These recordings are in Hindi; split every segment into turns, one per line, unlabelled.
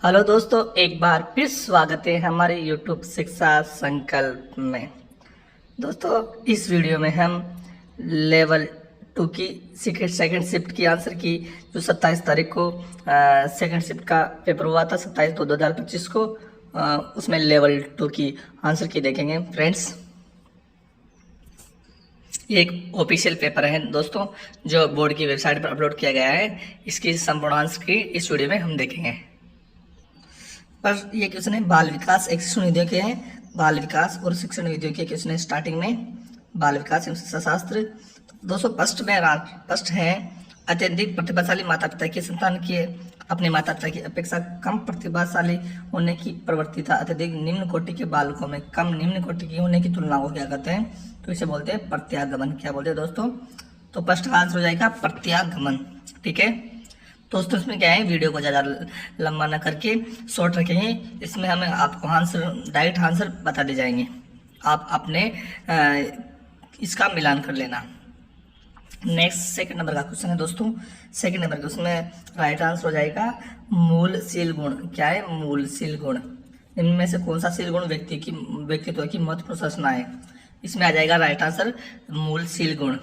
हेलो दोस्तों, एक बार फिर स्वागत है हमारे YouTube शिक्षा संकल्प में। दोस्तों, इस वीडियो में हम लेवल 2 की सेकेंड शिफ्ट की आंसर की जो 27 तारीख को सेकेंड शिफ्ट का पेपर हुआ था 27/2/2025 को, उसमें लेवल 2 की आंसर की देखेंगे फ्रेंड्स। ये एक ऑफिशियल पेपर है दोस्तों, जो बोर्ड की वेबसाइट पर अपलोड किया गया है। इसकी संपूर्ण आंसर की इस वीडियो में हम देखेंगे। पर ये क्वेश्चन है बाल विकास एक शिक्षण विधियों के हैं, बाल विकास और शिक्षण विधियों के क्वेश्चन है। स्टार्टिंग में बाल विकास एवं शिक्षा शास्त्र। तो दोस्तों फर्स्ट है अत्यधिक प्रतिभाशाली माता पिता की संतान की अपने माता पिता की अपेक्षा कम प्रतिभाशाली होने की प्रवृत्ति था। अत्यधिक निम्न कोटि के बालकों में कम निम्न कोटि की होने की तुलना को क्या कहते हैं? तो इसे बोलते हैं प्रत्यागमन। क्या बोलते हैं दोस्तों? तो फर्स्ट का आंसर हो जाएगा प्रत्यागमन। ठीक है दोस्तों, इसमें क्या है, वीडियो को ज़्यादा लंबा ना करके शॉर्ट रखेंगे। इसमें हमें आपको आंसर डायरेक्ट आंसर बता दे जाएंगे, आप अपने इसका मिलान कर लेना। नेक्स्ट सेकंड नंबर का क्वेश्चन है दोस्तों। सेकंड नंबर के उसमें राइट आंसर हो जाएगा मूलशील गुण। क्या है? मूलशील गुण। इनमें से कौन सा शील गुण व्यक्तित्व की महत्वपूर्ण संरचना है? इसमें आ जाएगा राइट आंसर मूलशील गुण।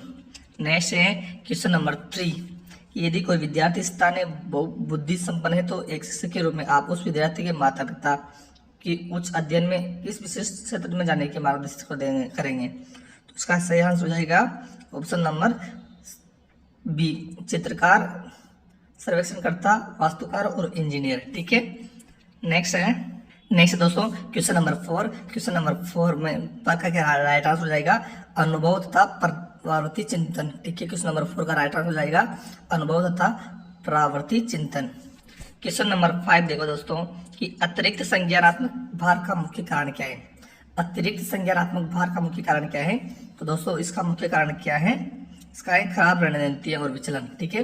नेक्स्ट है क्वेश्चन नंबर 3। यदि कोई विद्यार्थी स्थानीय बुद्धि संपन्न है तो एक शिक्षक के रूप में आप उस विद्यार्थी के माता पिता की उच्च अध्ययन में किस विशेष क्षेत्र में जाने के मार्गदर्शन करेंगे? तो इसका सही आंसर हो जाएगा ऑप्शन नंबर बी, चित्रकार, सर्वेक्षणकर्ता, वास्तुकार और इंजीनियर। ठीक है नेक्स्ट दोस्तों क्वेश्चन नंबर 4। क्वेश्चन नंबर 4 में पक्का क्या राइट आंसर हो जाएगा अनुभव तथा प्रवृत्ति चिंतन। ठीक है, क्वेश्चन नंबर 4 का राइट आंसर हो जाएगा अनुभव तथा प्रवृत्ति चिंतन। क्वेश्चन नंबर 5 देखो दोस्तों कि अतिरिक्त संज्ञानात्मक भार का मुख्य कारण क्या है? अतिरिक्त संज्ञानात्मक भार का मुख्य कारण क्या है? तो दोस्तों इसका मुख्य कारण क्या है? इसका है खराब रणनीतियां और विचलन। ठीक है,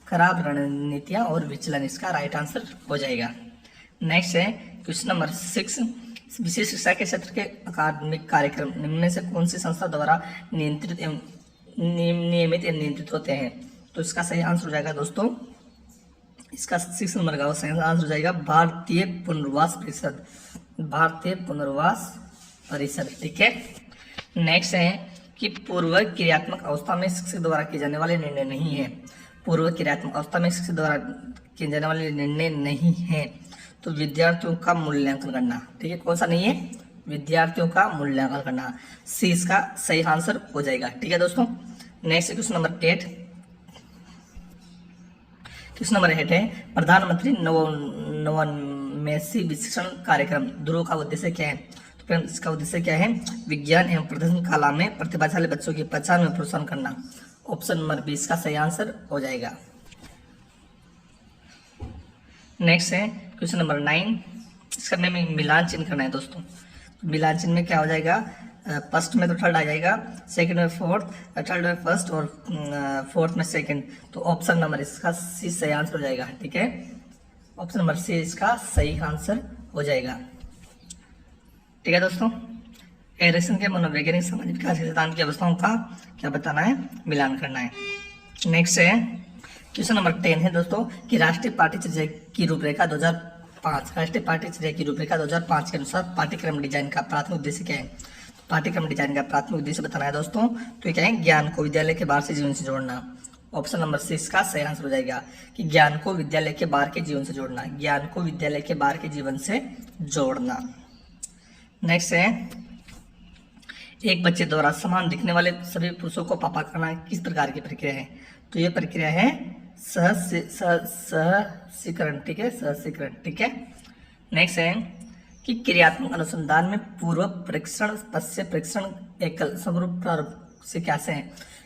खराब रणनीतियां और विचलन इसका राइट आंसर हो जाएगा। नेक्स्ट है क्वेश्चन नंबर 6। विशेष शिक्षा के क्षेत्र के अकादमिक कार्यक्रम निम्न में से कौन सी संस्था द्वारा नियंत्रित एवं नियमित एवं नियंत्रित होते हैं? तो इसका सही आंसर हो जाएगा दोस्तों, इसका 6 नंबर का सही आंसर हो जाएगा भारतीय पुनर्वास परिषद। भारतीय पुनर्वास परिषद। ठीक है नेक्स्ट है कि पूर्व क्रियात्मक अवस्था में शिक्षक द्वारा किए जाने वाले निर्णय नहीं है। पूर्व क्रियात्मक अवस्था में शिक्षक द्वारा किए जाने वाले निर्णय नहीं है तो विद्यार्थियों का मूल्यांकन करना। ठीक है, कौन सा नहीं है? विद्यार्थियों का मूल्यांकन करना। सी इसका सही आंसर हो जाएगा। ठीक है दोस्तों, next question number 8। Question number 8 है प्रधानमंत्री नवोन्मेषी शिक्षण कार्यक्रम ध्रुव का उद्देश्य क्या है? तो फ्रेंड्स इसका उद्देश्य क्या है? विज्ञान एवं प्रदर्शन कला में प्रतिभाशाली बच्चों की पहचान में प्रोत्साहन करना। ऑप्शन नंबर 20 का सही आंसर हो जाएगा। नेक्स्ट है क्वेश्चन नंबर 9। इसका में मिलान चिन्ह करना है दोस्तों। मिलान चिन्ह में क्या हो जाएगा? फर्स्ट में तो थर्ड आ जाएगा, सेकंड में फोर्थ, थर्ड में फर्स्ट और फोर्थ में सेकंड। तो ऑप्शन नंबर इसका सी सही आंसर हो जाएगा। ठीक है, ऑप्शन नंबर सी इसका सही आंसर हो जाएगा। ठीक है दोस्तों, एरिक्सन के मनोवैज्ञानिक सामाजिक विकास के सिद्धांत की अवस्थाओं का क्या बताना है? मिलान करना है। नेक्स्ट है क्वेश्चन नंबर 10 है दोस्तों कि राष्ट्रीय पाठ्यचर्या की रूपरेखा 2005 राष्ट्रीय पाठ्यचर्या की रूपरेखा 2005 के अनुसार पाठ्यक्रम डिजाइन का प्राथमिक उद्देश्य क्या है? तो पाठ्यक्रम डिजाइन का प्राथमिक उद्देश्य बताना है दोस्तों। तो क्या है? ज्ञान को विद्यालय के बाहर से जीवन से जोड़ना। ऑप्शन नंबर 6 का सही आंसर हो जाएगा कि ज्ञान को विद्यालय के बाहर के जीवन से जोड़ना। ज्ञान को विद्यालय के बाहर के जीवन से जोड़ना। नेक्स्ट है एक बच्चे द्वारा समान दिखने वाले सभी पुरुषों को पापा करना किस प्रकार की प्रक्रिया है? तो ये प्रक्रिया है सहस्रीकरण। ठीक है, सहस्रीकरण। ठीक है नेक्स्ट है कि क्रियात्मक अनुसंधान में पूर्व परीक्षण, पश्चात परीक्षण, एकल समरूप प्रारूप से कैसे है?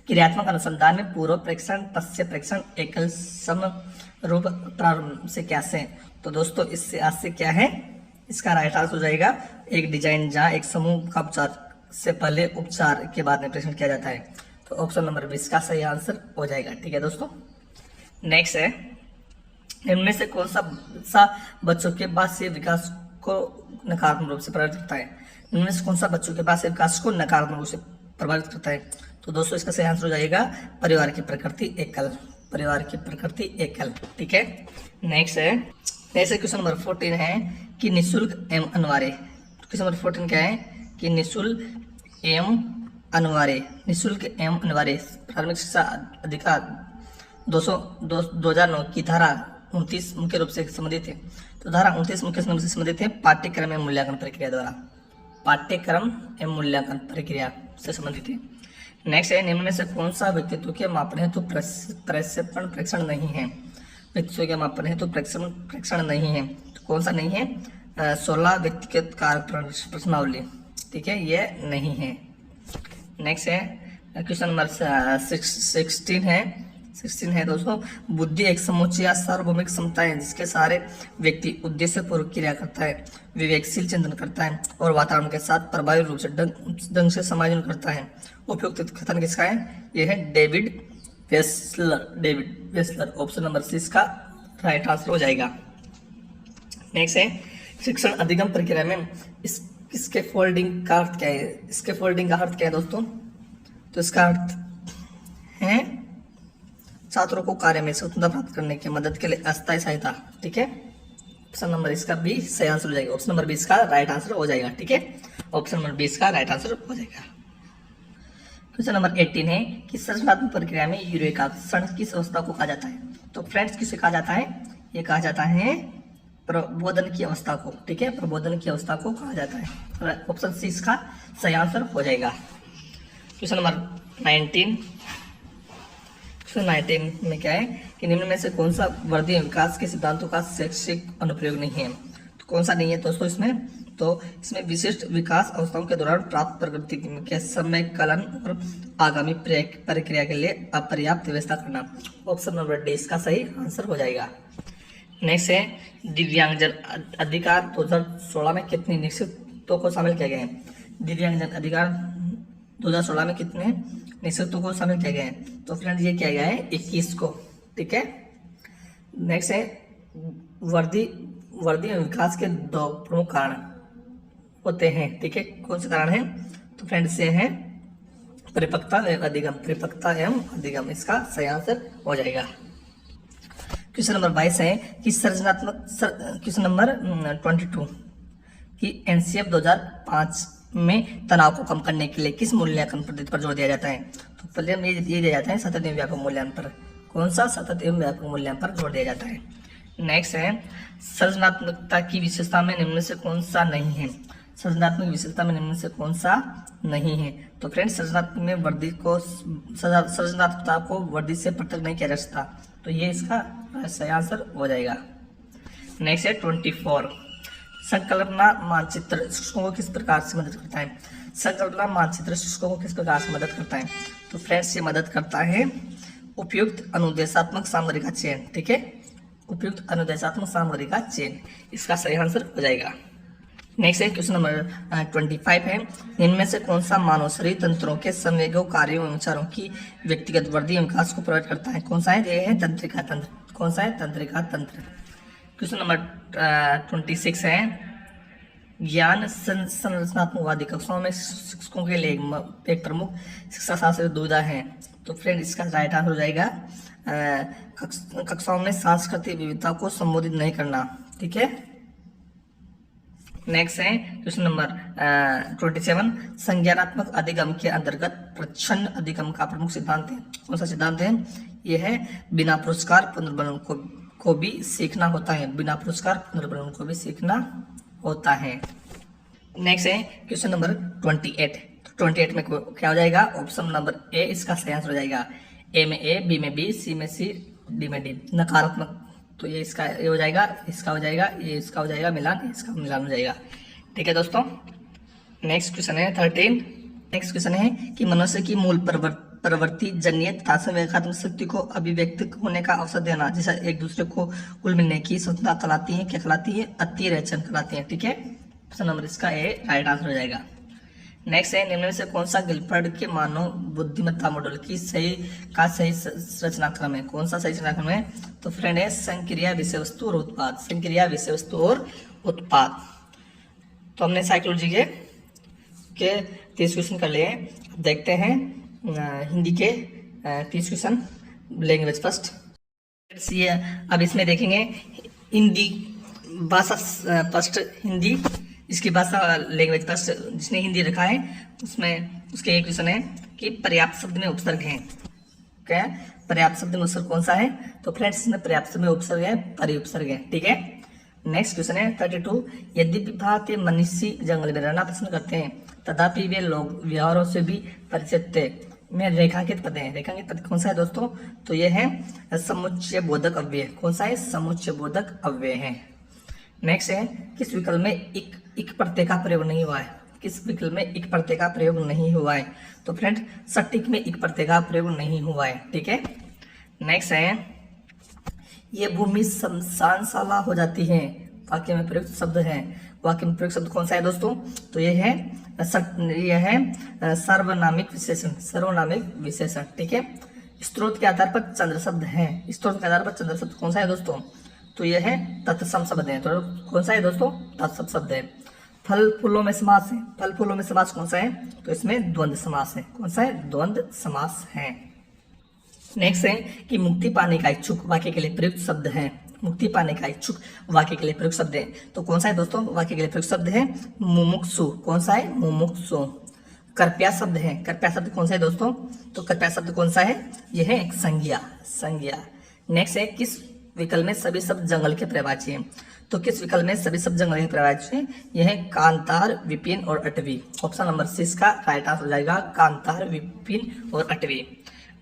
क्रियात्मक अनुसंधान में पूर्व परीक्षण, पश्चात परीक्षण, एकल समरूप प्रारूप से कैसे है? तो दोस्तों इससे आज से क्या है? इसका राइट आंसर हो जाएगा एक डिजाइन जहां एक समूह का उपचार से पहले उपचार के बाद में परीक्षण किया जाता है। तो ऑप्शन नंबर 20 का सही आंसर हो जाएगा। ठीक है दोस्तों, नेक्स्ट है इनमें से कौन सा बच्चों के बाह्य विकास को नकारात्मक रूप से प्रभावित करता है? इनमें से कौन सा बच्चों के बाह्य विकास को नकारात्मक रूप से प्रभावित करता है? तो दोस्तों इसका सही आंसर हो जाएगा परिवार की प्रकृति एकल। परिवार की प्रकृति एकल। ठीक है नेक्स्ट है जैसे क्वेश्चन नंबर 14 है कि निःशुल्क एवं अनिवार्य। क्वेश्चन नंबर 14 क्या है कि निःशुल्क एवं अनिवार्य, निःशुल्क एवं अनिवार्य प्राथमिक शिक्षा अधिकार 2009 की धारा 29 मुख्य रूप से संबंधित है। तो धारा 29 मुख्य रूप से संबंधित है पाठ्यक्रम एवं मूल्यांकन प्रक्रिया द्वारा, पाठ्यक्रम एवं मूल्यांकन प्रक्रिया से संबंधित है। नेक्स्ट है निम्न में से कौन सा व्यक्तित्व के मापन हेतु प्रक्षेपण प्रेक्षण नहीं है। व्यक्तित्व के मापन हेतु प्रेक्षण नहीं है, तो कौन सा नहीं है? 16 व्यक्तिगत कारक प्रश्नावली, ठीक है, ये नहीं है। नेक्स्ट है क्वेश्चन नंबर 16 है दोस्तों, बुद्धि एक समुच्चय या सार्वभौमिक क्षमता है जिसके सारे व्यक्ति उद्देश्य पूर्वक क्रिया करता है, विवेकशील चिंतन करता है और वातावरण के साथ प्रभावी रूप से ढंग से समायोजन करता है। उपयुक्त कथन किसका है? यह है डेविड वेस्लर। ऑप्शन नंबर 6 का राइट आंसर हो जाएगा। नेक्स्ट है शिक्षण अधिगम प्रक्रिया में इसके फोल्डिंग का अर्थ क्या है? इसके फोल्डिंग का अर्थ क्या है दोस्तों? तो इसका अर्थ है छात्रों को कार्य में स्वतंत्रता प्राप्त करने की मदद के लिए अस्थायी सहायता, ठीक है। ऑप्शन नंबर इसका बी सही आंसर हो जाएगा। ऑप्शन नंबर 20 का राइट आंसर हो जाएगा, ठीक है। ऑप्शन नंबर 20 का राइट आंसर हो जाएगा। क्वेश्चन नंबर 18 है कि सृजनात्मक प्रक्रिया में यूरेकाक्षण किस अवस्था को कहा जाता है? तो फ्रेंड्स किसे कहा जाता है? ये कहा जाता है प्रबोधन की अवस्था को, ठीक है, प्रबोधन की अवस्था को कहा जाता है। ऑप्शन सी इसका सही आंसर हो जाएगा। क्वेश्चन नंबर 19 में क्या है कि निम्न में से कौन सा वर्धीय विकास के सिद्धांतों का शैक्षिक अनुप्रयोग नहीं है? तो कौन सा नहीं है दोस्तों इसमें? तो इसमें विशिष्ट विकास अवस्थाओं के दौरान प्राप्त प्रगति के समय कलन और आगामी प्रक्रिया के लिए अपर्याप्त व्यवस्था करना। ऑप्शन नंबर डी इसका सही आंसर हो जाएगा। नेक्स्ट है दिव्यांगजन अधिकार 2016 में कितनी निश्चितों को शामिल किया गया है? दिव्यांगजन अधिकार 2016 में कितने निश्चितों को शामिल किया गया है? तो फ्रेंड ये किया गया है 21 को, ठीक है। नेक्स्ट है वर्दी विकास के 2 प्रमुख कारण होते हैं, ठीक है। कौन से कारण है? तो फ्रेंड्स ये है परिपक्वता एवं अधिगम, इसका सही आंसर हो जाएगा। क्वेश्चन नंबर 22 है कि क्वेश्चन नंबर 22 कि एनसीएफ 2005 में तनाव को कम करने के लिए किस मूल्यांकन पद्धति पर जोर दिया जाता है? तो पहले ये दिया जाता है सतत एवं व्यापक मूल्यांकन पर। कौन सा? सतत एवं व्यापक मूल्यांकन पर जोर दिया जाता है। नेक्स्ट है सृजनात्मकता की विशेषता में निम्न से कौन सा नहीं है? सृजनात्मक विशेषता में निम्न से कौन सा नहीं है? तो फ्रेंड्स सृजनात्मकता को वर्दी से पृथक नहीं किया जा सकता, तो ये इसका सही आंसर हो जाएगा। नेक्स्ट है 24 संकल्पना मानचित्र शिक्षकों को किस प्रकार से मदद करता है? संकल्पना मानचित्र शिक्षकों को किस प्रकार से मदद करता है? तो फ्रेंड्स ये मदद करता है उपयुक्त अनुदेशात्मक सामग्री का चयन, ठीक है, उपयुक्त अनुदेशात्मक सामग्री का चयन, इसका सही आंसर हो जाएगा। नेक्स्ट है क्वेश्चन नंबर 25 है इनमें से कौन सा मानव शरीर तंत्रों के संवेगों कार्यों एवं विचारों की व्यक्तिगत वृद्धि एवं विकास को प्रभावित करता है? कौन सा है? ये है तंत्रिका तंत्र। कौन सा है? तंत्रिका तंत्र। क्वेश्चन नंबर 26 है ज्ञान संरचनात्मकवादी कक्षाओं में शिक्षकों के लिए एक प्रमुख शिक्षा शास्त्र दुविधा है। तो फ्रेंड इसका राइट आंसर हो जाएगा कक्षाओं में सांस्कृतिक विविधता को संबोधित नहीं करना, ठीक है। नेक्स्ट है क्वेश्चन नंबर 27 संज्ञानात्मक अधिगम के अंतर्गत प्रच्छन्न अधिगम का प्रमुख सिद्धांत है। कौन सा सिद्धांत है? यह है बिना पुरस्कार पुनर्बनन को भी सीखना होता है। बिना पुरस्कार पुनर्बनन को भी सीखना होता है। नेक्स्ट है क्वेश्चन नंबर 28। 28 में क्या हो जाएगा? ऑप्शन नंबर ए इसका सही आंसर हो जाएगा। ए में ए, बी में बी, सी में सी, डी में डी। नकारात्मक तो ये इसका ये हो जाएगा, इसका हो जाएगा, ये इसका हो जाएगा मिलान, इसका मिलान हो जाएगा, ठीक है दोस्तों। नेक्स्ट क्वेश्चन है 13। नेक्स्ट क्वेश्चन है कि मनुष्य की मूल प्रवृत्ति जन्य तथा संवेगात्मक शक्ति को अभिव्यक्त होने का अवसर देना, जैसा एक दूसरे को कुल मिलने की स्वतंत्रता कहलाती है। क्या कहलाती है? अतिरेचन कहलाती है, ठीक है। ऑप्शन नंबर इसका ए राइट आंसर हो जाएगा। नेक्स्ट है निम्न में से कौन सा गिलफर्ड के मानव बुद्धिमत्ता मॉडल की सही रचनाक्रम है? कौन सा सही रचनाक्रम है? तो फ्रेंड है संक्रिया विषय वस्तु और उत्पाद। संक्रिया विषय वस्तु और उत्पाद। तो हमने साइकोलॉजी के 30 क्वेश्चन कर लिए। देखते हैं हिंदी के 30 क्वेश्चन। Language first. अब इसमें देखेंगे भाषा फर्स्ट हिंदी, इसकी भाषा लैंग्वेज फर्स्ट जिसने हिंदी रखा है उसमें उसके एक क्वेश्चन है कि पर्याप्त शब्द में उपसर्ग है। क्या है? पर्याप्त शब्द में उपसर्ग कौन सा है? तो फ्रेंड्स इसमें पर्याप्त शब्द में उपसर्ग है, परिउपसर्ग है। ठीक है, नेक्स्ट क्वेश्चन है 32। यद्यपि भारतीय मनुष्य जंगल में रहना पसंद करते हैं तथापि वे लोग व्यवहारों से भी परिचित थे। में रेखांकित पद है। रेखांकित पद कौन सा है दोस्तों? तो ये है समुच्चय बोधक अव्यय। कौन सा है? समुच्चय बोधक अव्यय है। नेक्स्ट है किस विकल्प में इक प्रत्यय का प्रयोग नहीं हुआ है? किस विकल्प में इक प्रत्यय का प्रयोग नहीं हुआ है? तो फ्रेंड सटीक में इक प्रत्यय का प्रयोग नहीं हुआ है। ठीक है, नेक्स्ट है ये भूमि शमशानशाला हो जाती है। वाक्य में प्रयुक्त शब्द है। वाक्य में प्रयुक्त शब्द कौन सा है दोस्तों? तो ये है सर्वनामिक विशेषण। सर्वनामिक विशेषण। ठीक है, स्त्रोत के आधार पर चंद्र शब्द है। स्त्रोत के आधार पर चंद्र शब्द कौन सा है दोस्तों? तो यह है तत्सम शब्द है। तो कौन सा है दोस्तों? तत्सम शब्द है। फल फूलों में समास है। फल फूलों में समास कौन सा है? तो इसमें द्वंद्व समास है। कौन सा है? द्वंद्व समास है। नेक्स्ट है कि मुक्ति पाने का इच्छुक वाक्य के लिए प्रयुक्त शब्द है। मुक्ति पाने का इच्छुक वाक्य के लिए प्रयुक्त शब्द है। तो कौन सा है दोस्तों? वाक्य के लिए प्रयुक्त शब्द है मुमुक्षु। कौन सा है? मुमुक्षु। कृपया शब्द है। कृपया शब्द कौन सा है दोस्तों? तो कृपया शब्द कौन सा है? यह है एक संज्ञा। संज्ञा। नेक्स्ट है किस विकल्प में सभी शब्द जंगल के पर्यायवाची हैं? तो किस विकल्प में सभी शब्द जंगल के पर्यायवाची हैं? यह है कांतार, विपिन और अटवी। ऑप्शन नंबर 6 का राइट आंसर हो जाएगा कांतार, विपिन और अटवी।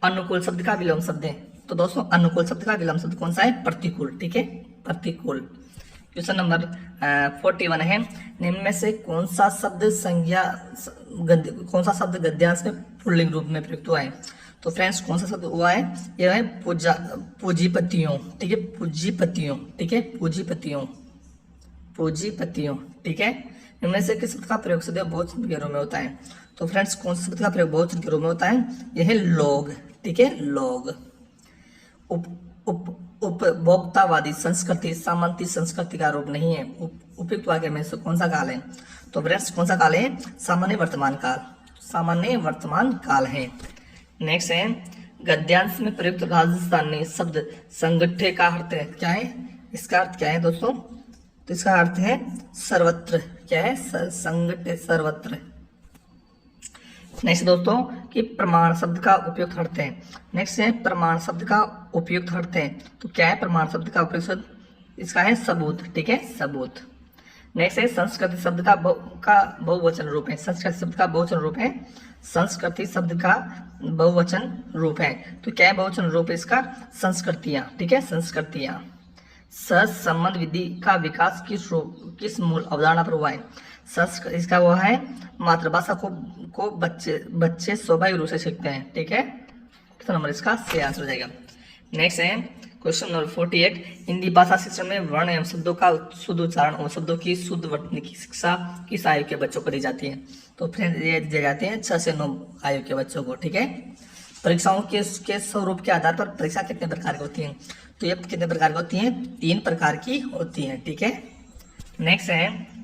अनुकूल शब्द का विलोम शब्द है। तो दोस्तों अनुकूल शब्द का विलोम शब्द कौन सा है? प्रतिकूल। ठीक है, प्रतिकूल। क्वेश्चन नंबर 41 है निम्न में से कौन सा शब्द गद्यांश में पुल्लिंग रूप में प्रयुक्त हुआ है? तो फ्रेंड्स कौन सा शब्द हुआ है? यह है पूंजीपतियों। ठीक है, पूंजीपतियों। ठीक है, पूंजीपतियों, पूंजीपतियों। ठीक है, इनमें से किस शब्द का प्रयोग सदैव बहुवचन के रूप में होता है? तो फ्रेंड्स कौन सा शब्द का प्रयोग बहुवचन के रूप में होता है? यह है लोग। ठीक है, लोग। उपभोक्तावादी संस्कृति सामंती संस्कृति का रूप नहीं है। उपयुक्त वाक्य में से कौन सा काल है? तो फ्रेंड्स कौन सा काल है? सामान्य वर्तमान काल। सामान्य वर्तमान काल है। नेक्स्ट है गद्यांश में प्रयुक्त राजस्थानी शब्द संगठे का अर्थ है क्या है? इसका अर्थ क्या है दोस्तों? तो इसका अर्थ है सर्वत्र। क्या है? संगठे, सर्वत्र। नेक्स्ट दोस्तों कि प्रमाण शब्द का उपयुक्त अर्थ है। नेक्स्ट है प्रमाण शब्द का उपयुक्त अर्थ है। तो क्या है प्रमाण शब्द का उपयुक्त शब्द? इसका है सबूत। ठीक है, सबूत। नेक्स्ट है संस्कृति शब्द का बहुवचन रूप है। संस्कृति शब्द का बहुवचन रूप है। संस्कृति शब्द का बहुवचन रूप है। तो क्या है बहुवचन रूप है इसका? संस्कृतियां। ठीक है, संस्कृतियां। सहसंबंध विधि का विकास किस मूल अवधारणा पर हुआ है? इसका वो है मातृभाषा को बच्चे स्वाभाविक रूप से सीखते हैं। ठीक है, तो नंबर इसका सही आंसर हो जाएगा। नेक्स्ट है क्वेश्चन नंबर 48 हिंदी भाषा शिक्षण में वर्ण एवं शब्दों का शुद्ध उच्चारण और शब्दों की शुद्ध वर्तनी की शिक्षा किस आयु के बच्चों को दी जाती है? तो फ्रेंड ये दिए जाते हैं 6 से 9 आयु के बच्चों को। ठीक है, परीक्षाओं के स्वरूप के आधार पर परीक्षा कितने प्रकार की होती है? तो ये कितने प्रकार की होती है? 3 प्रकार की होती है। ठीक है, नेक्स्ट है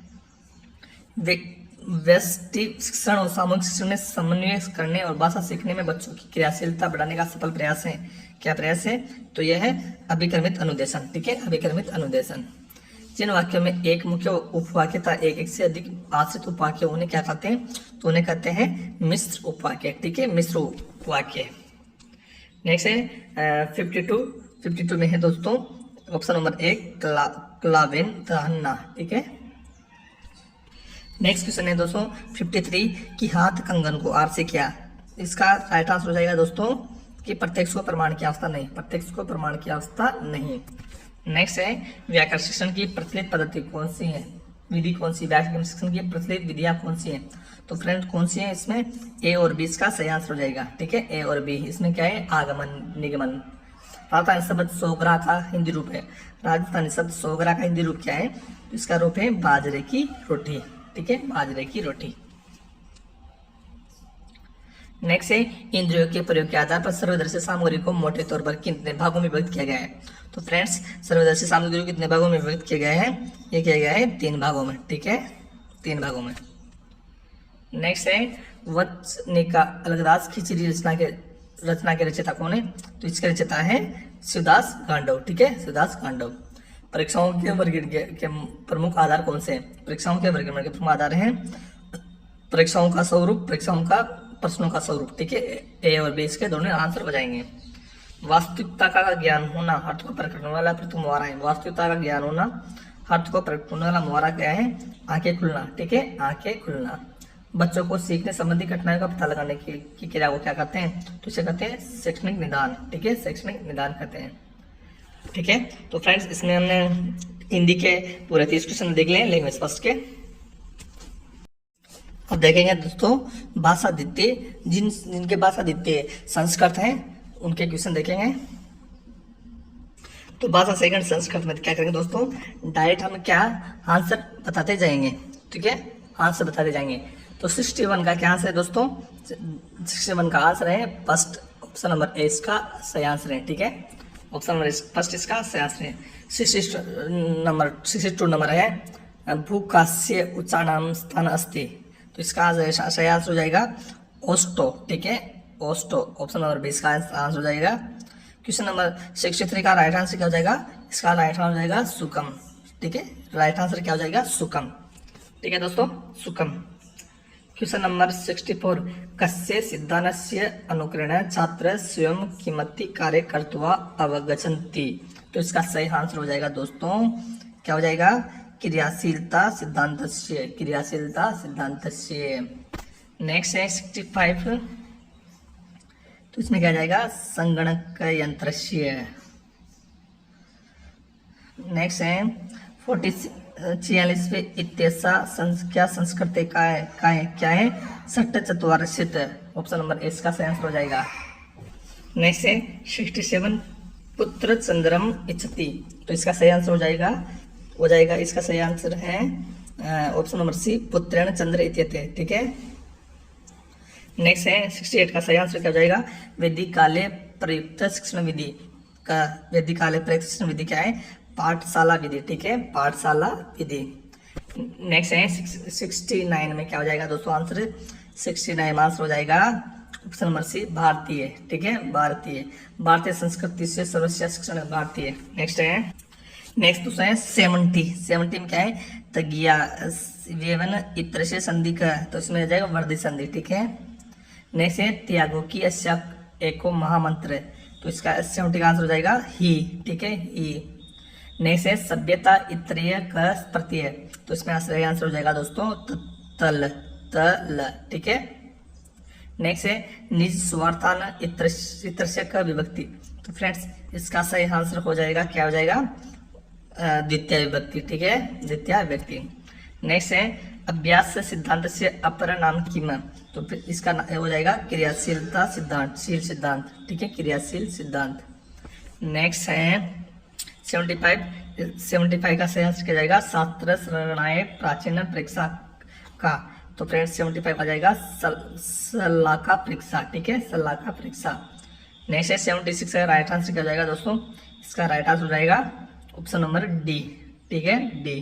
व्यष्टि शिक्षण और सामूहिक शिक्षण में समन्वय करने और भाषा सीखने में बच्चों की क्रियाशीलता बढ़ाने का सफल प्रयास है। क्या प्रयास है? तो यह है अभिक्रमित अनुदेशन। ठीक है, अभिक्रमित अनुदेशन। जिन वाक्यों में एक मुख्य उपवाक्य तथा एक से अधिक आश्रित उपवाक्य उन्हें क्या कहते हैं? तो उन्हें कहते हैं मिश्र उपवाक्य। ठीक है, मिश्र उपवाक्य। नेक्स्ट है 52 में है दोस्तों ऑप्शन नंबर 1 क्लावेन दहन्ना। ठीक है, नेक्स्ट क्वेश्चन है दोस्तों 53 कि हाथ कंगन को आर से क्या? इसका राइट आंसर हो जाएगा दोस्तों कि प्रत्यक्ष को प्रमाण की अवस्था नहीं। प्रत्यक्ष को प्रमाण की अवस्था नहीं। नेक्स्ट है व्याकरण शिक्षण की प्रचलित पद्धति कौन सी है? विधि कौन सी? व्याकरण शिक्षण की प्रचलित विधियां कौन सी है? तो फ्रेंड कौन सी है? इसमें ए और बी इसका सही आंसर हो जाएगा। ठीक है, ए और बी। इसमें क्या है? आगमन, निगमन। राजस्थानी शब्द सोगरा का हिंदी रूप है। राजस्थानी शब्द सोगरा का हिंदी रूप क्या है? इसका रूप है बाजरे की रोटी। ठीक है, बाजरे की रोटी। नेक्स्ट है इंद्रियों के प्रयोग के आधार पर सर्वदर्शी सामग्री को मोटे तौर पर कितने भागों में विभक्त किया गया है? तो फ्रेंड्स सर्वदर्शी सामग्री को कितने भागों में विभक्त किया गया है? ये किया गया है 3 भागों में। ठीक है, 3 भागों में। नेक्स्ट है वचनिका अलगदास खिचड़ी रचना के रचयिता कौन है? तो इसके रचयिता है शिवदास गांडव। ठीक है, शिवदास गांडव। परीक्षाओं के वर्गीकरण के प्रमुख आधार कौन से हैं? परीक्षाओं के वर्गीकरण के प्रमुख आधार हैं परीक्षाओं का स्वरूप, परीक्षाओं का प्रश्नों का स्वरूप। ठीक है, ए और बी इसके दोनों आंसर हो जाएंगे। वास्तविकता का ज्ञान होना अर्थ को प्रकट करने वाला प्रथम मुहावरा है। वास्तविकता का ज्ञान होना अर्थ को प्रकट करने वाला मुहावरा क्या है? आंखें खुलना। ठीक है, आंखें खुलना। बच्चों को सीखने संबंधी कठिनाइयों का पता लगाने की क्रिया को क्या कहते हैं? तो इसे कहते हैं शैक्षणिक निदान। ठीक है, शैक्षणिक निदान कहते हैं। ठीक है, तो फ्रेंड्स इसमें हमने हिंदी के पूरे 30 क्वेश्चन देख लिए लैंग्वेज फर्स्ट के। अब देखेंगे दोस्तों भाषा द्वितीय, जिनके भाषा द्वितीय संस्कृत है उनके क्वेश्चन देखेंगे। तो भाषा सेकंड संस्कृत में क्या करेंगे दोस्तों? डायरेक्ट हम क्या आंसर बताते जाएंगे। ठीक है, आंसर बताते जाएंगे। तो 61 का क्या आंसर है दोस्तों? 61 का आंसर है फर्स्ट ऑप्शन नंबर ए इसका सही आंसर है। ठीक है, ऑप्शन नंबर फर्स्ट इसका सही आंसर है। 62 नंबर है भूकास्य उच्चारण स्थान अस्ति, तो इसका सही आंसर हो जाएगा ओस्टो। ठीक है, ओस्टो ऑप्शन नंबर 20 का आंसर हो जाएगा। क्वेश्चन नंबर 63 का राइट आंसर क्या हो जाएगा? इसका राइट आंसर हो जाएगा सुकम। ठीक है, राइट आंसर क्या हो जाएगा? सुकम। ठीक है दोस्तों, सुकम। क्वेश्चन नंबर 64 कस्य सिद्धान्तस्य अनुकरण छात्र स्वयं किमति कार्य कर्तवा अवगच्छन्ति, तो इसका सही आंसर हो जाएगा दोस्तों क्या हो जाएगा? क्रियाशीलता सिद्धान्तस्य, क्रियाशीलता सिद्धान्तस्य। नेक्स्ट है 65, तो इसमें क्या जाएगा? संगणक यंत्रस्य। नेक्स्ट है 46 पे इत्यसा क्या संस्कृति का है क्या है? षट् चत्वारिंशत्, ऑप्शन नंबर ए इसका सही आंसर हो जाएगा। नेक्स्ट है 67 पुत्र चंद्रम इच्छति, तो इसका सही आंसर हो जाएगा इसका सही आंसर है ऑप्शन नंबर सी पुत्रेण चंद्र इत्यते। ठीक है, नेक्स्ट है 68 का सही आंसर क्या हो जाएगा? वैदिक काले प्रयुक्त शिक्षण विधि का, वैदिक काले प्रयुक्त शिक्षण विधि क्या है? पाठशाला विधि। ठीक है, पाठशाला विधि। नेक्स्ट है 69 में क्या हो जाएगा दोस्तों आंसर? 69 आंसर हो जाएगा ऑप्शन नंबर सी भारतीय। ठीक है, भारतीय संस्कृति से सर्वश्रेष्ठ शिक्षण भारतीय। नेक्स्ट दूसरा है 70 में क्या है? तगिया वेवन इत्र से संधि का, तो इसमें आ जाएगा वर्धी संधि। ठीक है, नेक्स्ट है त्यागो की अस्या एको महामंत्र, तो इसका 70 का आंसर हो जाएगा ही। ठीक है, ही। नेक्स्ट है सभ्यता इत्रीय का प्रत्यय, तो इसमें आंसर हो जाएगा दोस्तों तल। ठीक है, नेक्स्ट है निज स्वार्थान इत्रस्य का विभक्ति, तो फ्रेंड्स इसका सही आंसर हो जाएगा क्या हो जाएगा? द्वितीय विभक्ति। ठीक है, द्वितीय विभक्ति। नेक्स्ट है अभ्यास सिद्धांत से अपर नाम किम, तो फिर इसका हो जाएगा क्रियाशीलता सिद्धांत, शील सिद्धांत। ठीक है, क्रियाशील सिद्धांत। नेक्स्ट है 75 का सही आंसर क्या जाएगा? शास्त्र शरणाय प्राचीन परीक्षा का, तो फ्रेंड्स 75 आ जाएगा सलाका परीक्षा। ठीक है, सलाका परीक्षा। नेक्स्ट है 76 का राइट आंसर क्या जाएगा दोस्तों? इसका राइट आंसर हो जाएगा ऑप्शन नंबर डी। ठीक है, डी।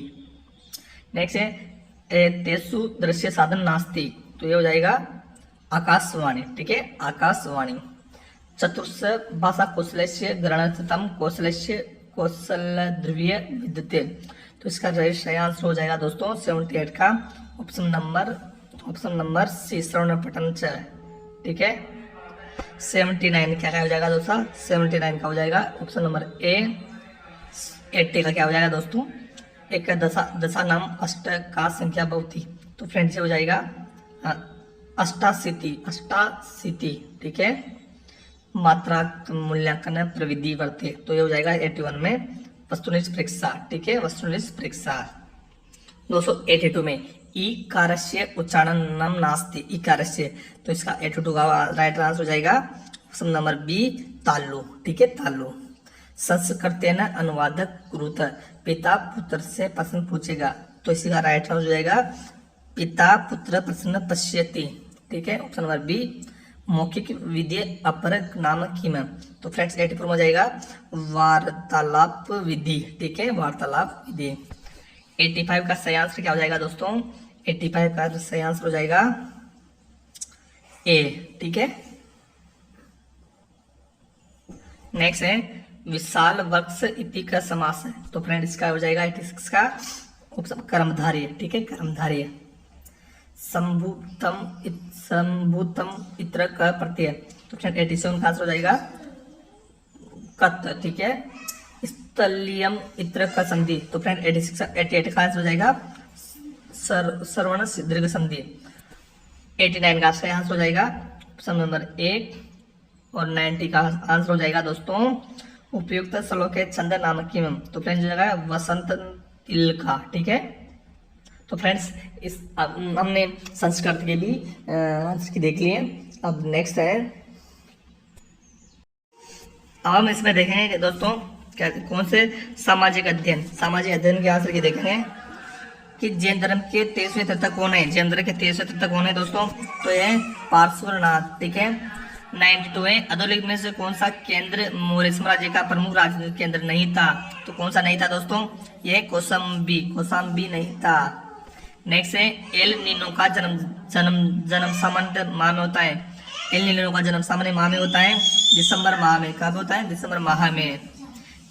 नेक्स्ट है तेसु दृश्य साधन नास्ति, तो ये हो जाएगा आकाशवाणी। ठीक है, आकाशवाणी। चतुर्थ भाषा कौशलस्य ग्रहणतम कौशल ध्रुवीय विद्युत, तो इसका सही आंसर हो जाएगा दोस्तों 78 का ऑप्शन नंबर सी श्रवण पठन च। ठीक है, 79 क्या हो जाएगा दोस्तों? 79 का हो जाएगा ऑप्शन नंबर ए। 80 का क्या हो जाएगा दोस्तों? एक दशा नाम अष्ट का संख्या बहुती, तो फ्रेंड्स हो जाएगा अष्टाशीति। ठीक है, मात्रा मूल्यांकन प्रविधि वर्ते, तो ये हो जाएगा 81 में वस्तुनिष्ठ परीक्षा। ठीक है, वस्तुनिष्ठ परीक्षा। 282 में ई कारस्य उच्चारण नाम नास्ति, ई कारस्य, तो इसका 82 का राइट आंसर हो जाएगा ऑप्शन नंबर बी तालु। ठीक है, तालु। संस्कृतेन अनुवादक कुरुत, पिता पुत्र से प्रश्न पूछेगा, तो इसी का राइट आंसर हो जाएगा पिता पुत्र प्रश्न पश्यति। ठीक है, ऑप्शन नंबर बी। मौखिक विधि अपर नाम किम, तो फ्रेंड्स 84 में हो जाएगा वार्तालाप विधि। ठीक है, वार्तालाप विधि। 85 का सही आंसर क्या हो जाएगा दोस्तों? 85 का सही आंसर हो जाएगा ए। ठीक है, नेक्स्ट है विशाल वृक्ष इति का समास है। तो फ्रेंड इसका हो जाएगा 86 का ऑप्शन कर्मधारय, ठीक है, कर्मधारय। संभूतम इत्र का प्रत्यय, तो फ्रेंड 87 का आंसर हो जाएगा कत, ठीक है। स्थलियम इत्र का संधि, तो फ्रेंड 88 का आंसर हो जाएगा सर्वण दीर्घ संधि। 89 का आंसर हो जाएगा ऑप्शन नंबर 1 और 90 का आंसर हो जाएगा दोस्तों उपयुक्त श्लोक छंद नामक किम, तो फ्रेंड्स हो जाएगा वसंत तिलका, ठीक है। तो फ्रेंड्स इस हमने संस्कृत के भी इसकी देख लिए। अब नेक्स्ट है, अब हम इसमें देखेंगे दोस्तों क्या कौन से सामाजिक अध्ययन के आंसर की देखेंगे कि जैन धर्म के 23वें तीर्थक कौन है। जैन धर्म के 23वें तीर्थक कौन है दोस्तों, तो यह पार्श्वनाथ, ठीक है। 92 है, अधोलेख में से कौन सा केंद्र मौर्य साम्राज्य का प्रमुख राजनीतिक केंद्र नहीं था, तो कौन सा नहीं था दोस्तों, यह कौशाम्बी नहीं था। नेक्स्ट है एल नीनो का जन्म सामान्य माह में होता है। एल नीनो का जन्म सामान्य माह में होता है दिसंबर माह में। कब होता है, दिसंबर माह में।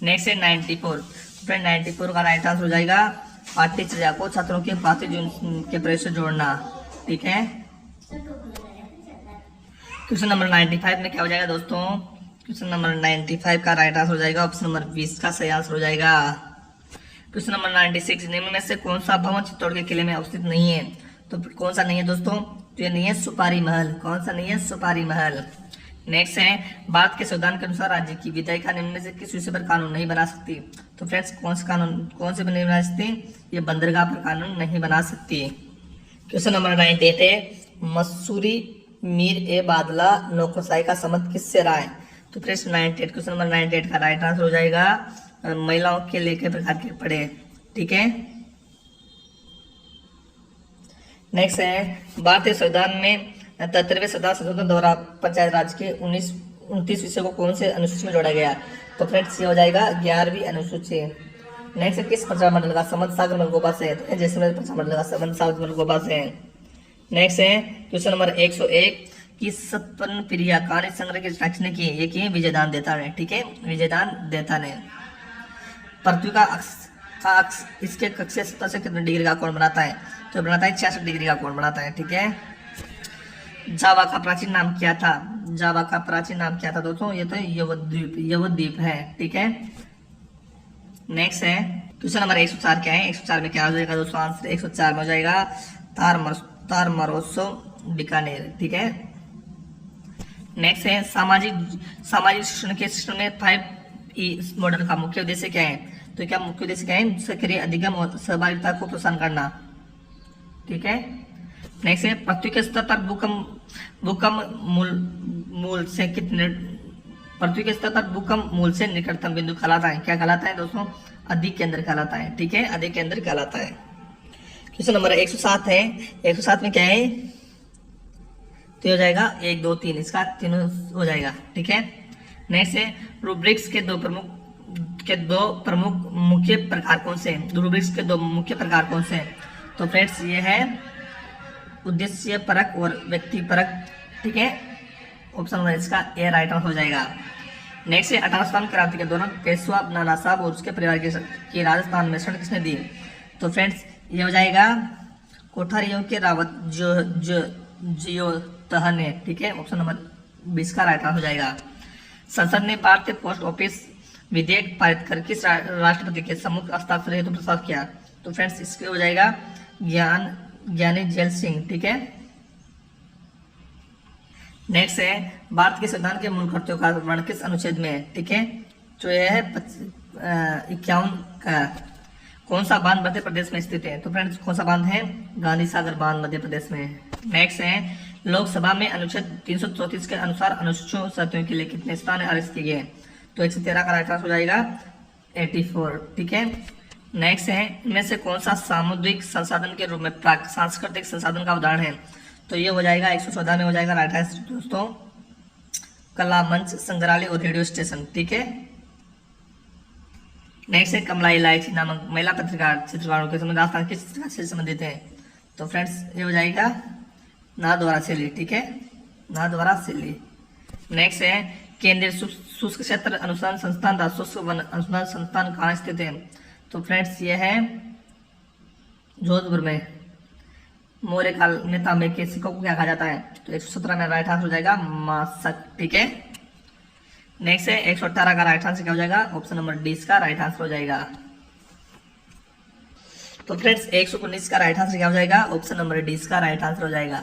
नेक्स्ट है 94, फ्रेंड 94 का राइट आंसर हो जाएगा पाठ्यचर्या को छात्रों के पाठ्य जीवन के प्रयास से जोड़ना, ठीक है। क्वेश्चन नंबर 95 में क्या हो जाएगा दोस्तों, क्वेश्चन नंबर 95 का राइट आंसर हो जाएगा ऑप्शन नंबर 20 का सही आंसर हो जाएगा। क्वेश्चन नंबर 96, निम्न में से कौन सा भवन चित्तौड़ के किले में अवस्थित नहीं है, तो कौन सा नहीं है दोस्तों, तो ये नहीं है सुपारी महल। कौन सा नहीं है, सुपारी महल। नेक्स्ट है भारत के संविधान के अनुसार राज्य की विधायिका निम्न में से किस विषय पर कानून नहीं बना सकती, तो फ्रेंड्स कौन से नहीं बना सकती, ये बंदरगाह पर कानून नहीं बना सकती। क्वेश्चन नंबर 98 है मसूरी मीर ए बादला नौकरशाही का संबंध किससे रहा है, तो फ्रेंड्स 98 क्वेश्चन नंबर 98 का राइट आंसर हो जाएगा महिलाओं के लेखे प्रकार के पढ़े, ठीक है। नेक्स्ट है भारतीय संविधान में 73वें संविधान संशोधन द्वारा पंचायत राज के 29 विषय को कौन से अनुसूची में जोड़ा गया, तो फ्रेंड्स ये हो जाएगा 11वीं अनुसूची। नेक्स्ट है किस प्रचार मंडल का संबंध सागर मलगोबा से, तो जैसलमेर प्रचार मंडल का संबंध सागर मलगोबा से। नेक्स्ट है क्वेश्चन नंबर 101 कि सत्पन्न प्रिया कहानी संग्रह की रचना किसने की, ये की विजयदान देता ने, ठीक है, विजयदान देता ने। पृथ्वी का अक्ष इसके कक्षीय सतह से कितने डिग्री का कोण बनाता है, तो बनाता है 66 डिग्री का कोण बनाता है, ठीक है। जावा का प्राचीन नाम क्या था, जावा का प्राचीन नाम क्या था दोस्तों, ये तो यवद्वीप है, ठीक है। नेक्स्ट है क्वेश्चन नंबर 104 क्या है, 104 में क्या हो जाएगा दोस्तों आंसर, 104 में हो जाएगा तार महोत्सव बीकानेर, ठीक है। नेक्स्ट है सामाजिक शिक्षण के शिक्षण में 5E मॉडल का मुख्य उद्देश्य क्या है, तो क्या मुख्य उद्देश्य क्या है, सक्रिय अधिगम और सहभागिता को प्रोत्साहन करना, ठीक है। नेक्स्ट है पृथ्वी के स्तर पर भूकंप मूल से कितने, पृथ्वी के स्तर पर भूकंप मूल से निकटतम बिंदु कहलाता है, क्या कहलाता है दोस्तों, अधिक केंद्र कहलाता है, ठीक है, अधिक केंद्र कहलाता है। क्वेश्चन नंबर 107 है, 107 में क्या है, तो हो जाएगा 1 2 3, इसका तीनों हो जाएगा, ठीक है। नेक्स्ट है रूब्रिक्स के दो प्रमुख मुख्य प्रकार कौन से, रूब्रिक्स के दो मुख्य प्रकार कौन से, तो फ्रेंड्स ये है उद्देश्य परक और व्यक्ति परक, ठीक है, ऑप्शन नंबर इसका ए राइट आंसर हो जाएगा। नेक्स्ट है 18 क्रांति के दौरान पेशवा नाना साहब और उसके परिवार की राजस्थान में शरण किसने दी, तो फ्रेंड्स ये हो जाएगा कोठारियों के रावत जियो तहने, ठीक है, ऑप्शन नंबर 20 का राइट आंसर हो जाएगा। संसद ने भारतीय पोस्ट ऑफिस विधेयक पारित कर किस राष्ट्रपति के सम्मुख हस्ताक्षर हेतु प्रस्ताव किया, तो फ्रेंड्स इसके हो जाएगा ज्ञानी जैल सिंह, ठीक है। नेक्स्ट है भारत के संविधान के मूल कर्तव्यों का वर्णन किस अनुच्छेद में है, ठीक है, जो यह है 51 का। कौन सा बांध मध्य प्रदेश में स्थित है, तो फ्रेंड्स कौन सा बांध है, गांधी सागर बांध मध्य प्रदेश में। नेक्स्ट है लोकसभा में अनुच्छेद 334 के अनुसार अनुसूचित जातियों के लिए कितने स्थान आरक्षित किए गए, तो 113 का राइट आंसर हो जाएगा 84, ठीक है। नेक्स्ट है इनमें से कौन सा सामुदायिक संसाधन के रूप में प्राक सांस्कृतिक संसाधन का उदाहरण है, तो ये हो जाएगा 114 में हो जाएगा राइट आंसर दोस्तों कला मंच, संग्रहालय और रेडियो स्टेशन, ठीक है। नेक्स्ट है कमला इलायची नामक महिला पत्रकार चित्रकारों के संबंध राजस्थान किस चित्रकार से संबंधित है, तो फ्रेंड्स ये हो जाएगा नाथद्वारा शैली, ठीक है, नाथद्वारा शैली। नेक्स्ट है केंद्रीय शुष्क क्षेत्र अनुसंधान संस्थान राजस्व वन अनुसंधान संस्थान कहाँ स्थित है? तो फ्रेंड्स ये है जोधपुर में। मौर्य काल में तांबे के सिक्कों को क्या कहा जाता है? तो 117 में राइट आंसर हो जाएगा मासक। ठीक है, नेक्स्ट है 118 का राइट आंसर क्या हो जाएगा? ऑप्शन नंबर डी का राइट आंसर हो जाएगा। तो फ्रेंड्स 119 का राइट आंसर क्या हो जाएगा? ऑप्शन नंबर डी का राइट आंसर हो जाएगा।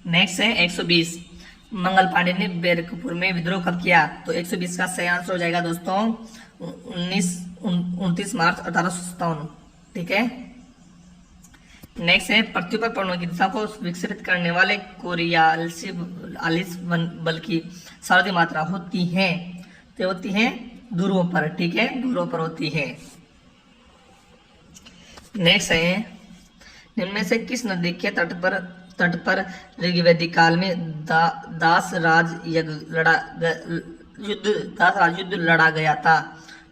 नेक्स्ट है 120, मंगल पांडे ने बैरकपुर में विद्रोह कब किया? तो 120 का सही आंसर हो जाएगा दोस्तों 29 मार्च 1857। ठीक है, नेक्स्ट है पृथ्वी पर परमाणु की दिशा को विकसित करने वाले कोरियालिस बल की सर्वाधिक मात्रा होती है, तो होती है ध्रुवों पर। ठीक है, ध्रुवों पर होती है। नेक्स्ट है निम्न में से किस नदी के तट पर ऋग्वैदिक काल में दास राज युद्ध लड़ा गया था?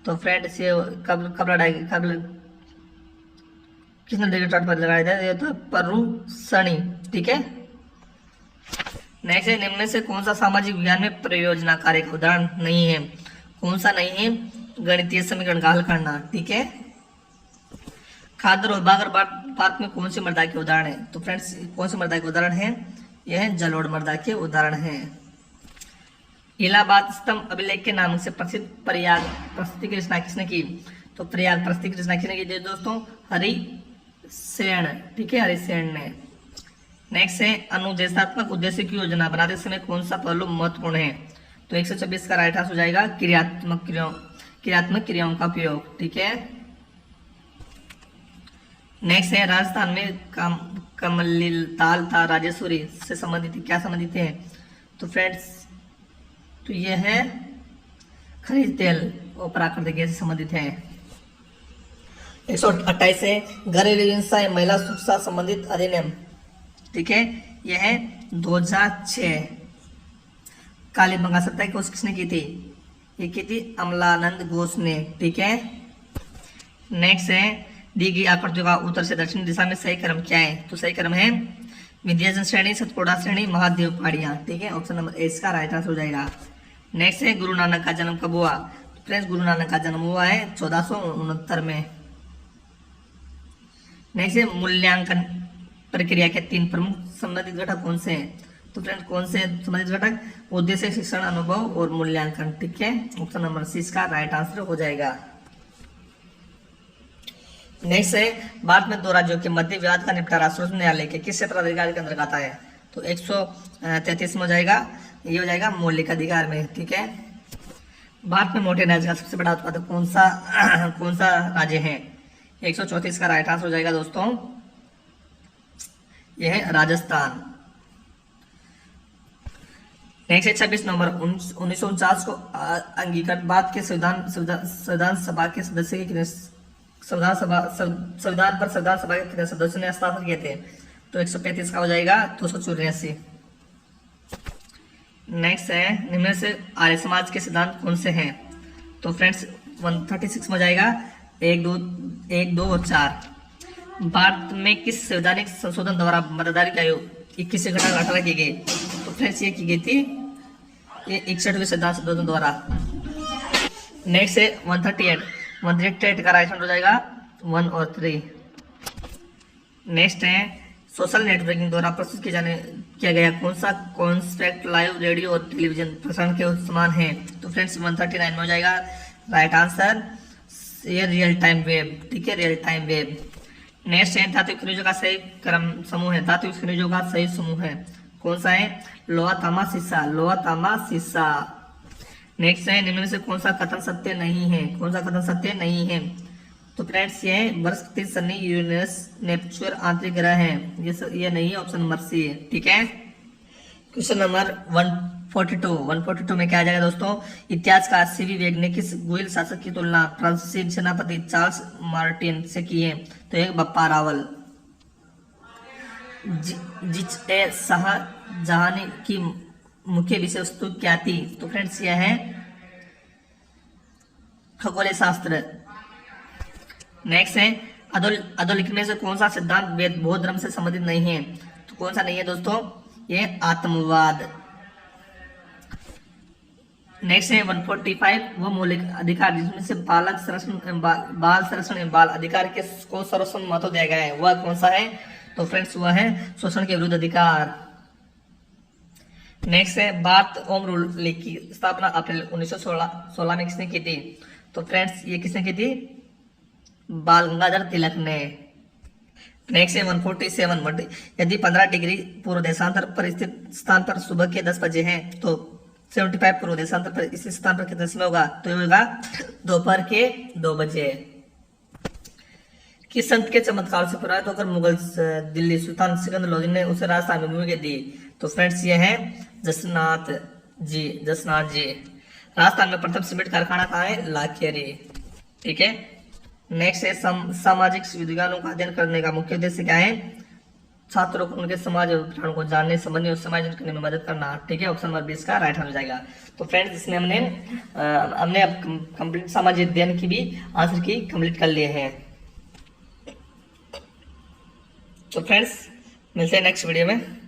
तो फ्रेंड्स ये कब लड़ा किस नदी के तट पर लड़ाया था? ये तो परुसणी। ठीक है, नेक्स्ट है निम्न में से कौन सा सामाजिक विज्ञान में प्रयोजना कार्य का उदाहरण नहीं है? कौन सा नहीं है? गणितीय समीकरण का हल करना। ठीक है, खादर और बागर पार्क में कौन सी मृदा के उदाहरण है? तो फ्रेंड्स कौन सी मृदा के उदाहरण है? यह है जलोढ़ मृदा के उदाहरण है। इलाहाबाद स्तंभ अभिलेख के नाम से प्रसिद्ध प्रयाग प्रस्तुति की रचना किसने की? तो प्रयाग प्रस्तुति की रचना किसने की दोस्तों? हरिसेन। ठीक है, हरिसेन ने। नेक्स्ट है अनुदेशात्मक उद्देश्य की योजना बनाते समय कौन सा पहलू महत्वपूर्ण है? तो 126 का राइट आंसर हो जाएगा क्रियात्मक क्रियाओं का उपयोग। ठीक है, नेक्स्ट है राजस्थान में कमलील ताल था राजेश्वरी से संबंधित क्या संबंधित है? तो फ्रेंड्स तो यह है खनिज तेल और प्राकृतिक गैस से संबंधित है। 128 है घरेलू हिंसा या महिला सुरक्षा संबंधित अधिनियम। ठीक है, यह है 2006। काली बंगा सत्याग्रह की कोशिश किसने की थी? ये की थी अमलानंद घोष ने। ठीक है, नेक्स्ट है दी गई आकृतियों का उत्तर से दक्षिण दिशा में सही क्रम क्या है? तो सही क्रम है विंध्याचल श्रेणी, सतपुड़ा श्रेणी, महादेव पहाड़ियां। ठीक है, ऑप्शन नंबर ए इसका राइट आंसर हो जाएगा। नेक्स्ट है गुरु नानक का जन्म कब हुआ? फ्रेंड्स गुरु नानक का जन्म हुआ है 1469 में। नेक्स्ट है मूल्यांकन प्रक्रिया के 3 प्रमुख संबंधित घटक कौन से हैं? तो फ्रेंड्स कौन से संबंधित घटक? उद्देश्य, शिक्षण, अनुभव और मूल्यांकन। ठीक है, ऑप्शन नंबर सी इसका राइट आंसर हो जाएगा। नेक्स्ट है भारत में 2 राज्यों के मध्य विवाद का निपटारा सर्वोच्च न्यायालय के किस क्षेत्र अधिकार के अंतर्गत आता है? तो 133 में हो जाएगा, ये हो जाएगा मौलिक अधिकार में। ठीक है, भारत में मोटे अनाज का सबसे बड़ा उत्पादक कौन सा राज्य है? 134 का राइट आंसर हो जाएगा दोस्तों, यह है राजस्थान। नेक्स्ट है 26 नवंबर 1949 को अंगीकृत बाद के संविधान सभा के सदस्य के संविधान पर संविधान सभा के कितने सदस्यों ने हस्ताक्षर किए थे? तो 135 का हो जाएगा 284। नेक्स्ट है निम्न से आर्य समाज के सिद्धांत कौन से हैं? तो फ्रेंड्स 136 में हो जाएगा 1, 2 और 4। भारत में किस संवैधानिक संशोधन द्वारा मतदान की आयु 21 से घटाकर 18 की गई? तो फ्रेंड्स ये की गई थी ये 61वें संविधान संशोधन द्वारा। नेक्स्ट है 138 का राइट आंसर हो जाएगा 1 और 3। नेक्स्ट है सोशल नेटवर्किंग द्वारा प्रस्तुत किया गया कौन सा कॉन्सेप्ट लाइव रेडियो और टेलीविजन प्रसारण के समान है? तो फ्रेंड्स 139 में हो जाएगा राइट आंसर, ये रियल टाइम वेब। ठीक है, रियल टाइम वेब। नेक्स्ट है धातु खनिजों का सही क्रम समूह है, धातु खनिजों का सही समूह है कौन सा है? लोहा तांबा सीसा, लोहा तांबा सीसा। नेक्स्ट है निम्न में से कौन सा कथन सत्य नहीं है? कौन सा कथन सत्य नहीं है? तो फ्रेंड्स ये बृहस्पति, शनि, यूरेनस, नेपच्यून आंतरिक ग्रह है, ये नहीं है, ऑप्शन नंबर सी है। ठीक है, क्वेश्चन नंबर 142 में क्या आ जाएगा दोस्तों? इतिहासकार सीवी वेग ने किस गुइल शासक की तुलना फ्रांसीसी सेनापति चार्ल्स मार्टिन से की है? तो एक बप्पा रावल। शाहजहां की मुख्य विषय वस्तु क्या थी? तो फ्रेंड्स यह है खगोल शास्त्र। नेक्स्ट है अधोलिखित में से कौन सा सिद्धांत वेद बौद्ध धर्म से संबंधित नहीं है? तो कौन सा नहीं है दोस्तों? ये आत्मवाद। नेक्स्ट है 145, वो मौलिक अधिकार जिसमें से बालक संरक्षण बाल संरक्षण एवं बाल अधिकार के को सर्वोच्च महत्व दिया गया है, वह कौन सा है? तो फ्रेंड्स वह है शोषण के विरुद्ध अधिकार। नेक्स्ट है भारत होम रूल लीग की स्थापना अप्रैल 1916 में किसने की थी? तो फ्रेंड्स ये किसने की थी? बाल गंगाधर तिलक ने। नेक्स्ट है 147, यदि 15 डिग्री पूर्व देशांतर पर स्थित स्थान पर सुबह के 10 बजे हैं तो 75 पूर्व देशांतर पर इस स्थान पर कितने समय होगा? तो ये होगा दोपहर के 2 बजे। किस संत के चमत्कार से प्रभावित होकर मुगल दिल्ली सुल्तान सिकंदर लोधी ने उसे राजस्थान में भूमि दी? तो फ्रेंड्स ये है जसनाथ जी। राजस्थान में प्रथम सीमेंट कारखाना कहाँ है? लाखेरी। ठीक है। नेक्स्ट है सामाजिक विज्ञानों का अध्ययन करने का मुख्य उद्देश्य क्या है? छात्रों को उनके समाज और विचारों को जानने, समझने और समायोजन करने में मदद करना। ठीक है, ऑप्शन नंबर 20 का राइट हो जाएगा। तो फ्रेंड्स इसमें हमने अब कंप्लीट सामाजिक अध्ययन की भी आंसर की कंप्लीट कर लिए हैं। तो फ्रेंड्स मिलते हैं नेक्स्ट वीडियो में।